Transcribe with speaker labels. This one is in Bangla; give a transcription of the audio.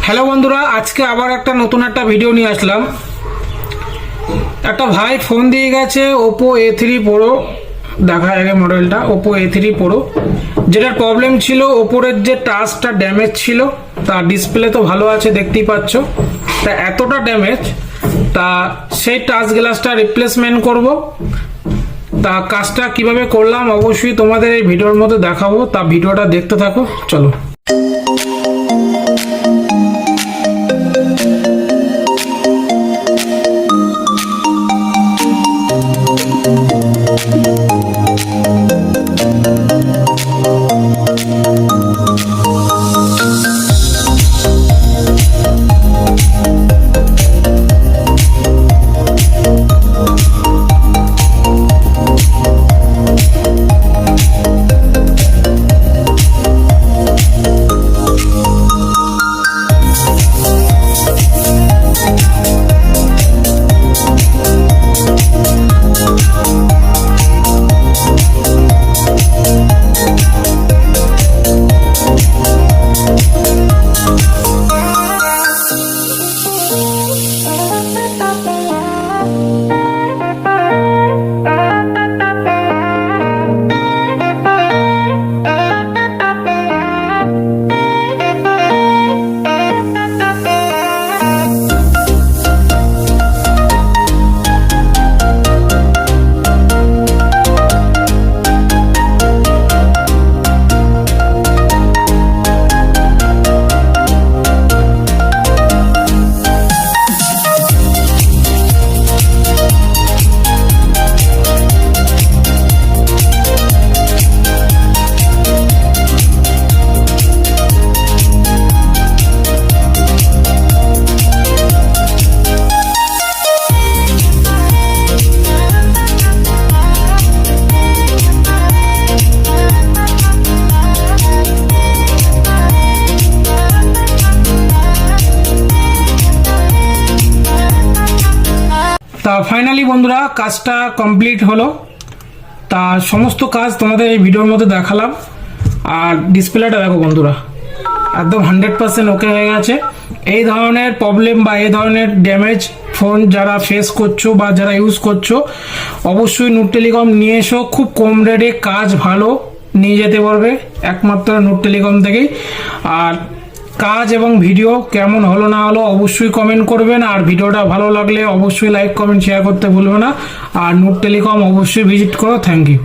Speaker 1: হ্যালো বন্ধুরা, আজকে আবার একটা নতুন একটা ভিডিও নিয়ে আসলাম। একটা ভাই ফোন দিয়ে গেছে ওপো A3 Pro, দেখা যায় মডেলটা ওপো A3 Pro। যেটার প্রবলেম ছিল, ওপরের যে টাচটা ড্যামেজ ছিল, তার ডিসপ্লে তো ভালো আছে দেখতেই পাচ্ছ, তা এতটা ড্যামেজ, তা সেই টাচ গ্লাসটা রিপ্লেসমেন্ট করব। তা কাজটা কিভাবে করলাম অবশ্যই তোমাদের এই ভিডিওর মধ্যে দেখাবো, তা ভিডিওটা দেখতে থাকো, চলো। তা ফাইনালি বন্ধুরা কাজটা কমপ্লিট হলো। তা সমস্ত কাজ তোমাদের এই ভিডিওর মধ্যে দেখালাম। আর ডিসপ্লেটা দেখো বন্ধুরা, একদম 100% ওকে হয়ে গেছে। এই ধরনের প্রবলেম বা এই ধরনের ড্যামেজ ফোন যারা ফেস করছো বা যারা ইউজ করছো, অবশ্যই নুট টেলিকম নিয়ে এসো। খুব কম রেটে কাজ ভালো নিয়ে যেতে পারবে একমাত্র নুট টেলিকম থেকেই। আর কাজ এবং ভিডিও কেমন হলো না হলো অবশ্যই কমেন্ট করবেন। আর ভিডিওটা ভালো লাগলে অবশ্যই লাইক কমেন্ট শেয়ার করতে ভুলবে না। আর নুট টেলিকম অবশ্যই ভিজিট করো। Thank you.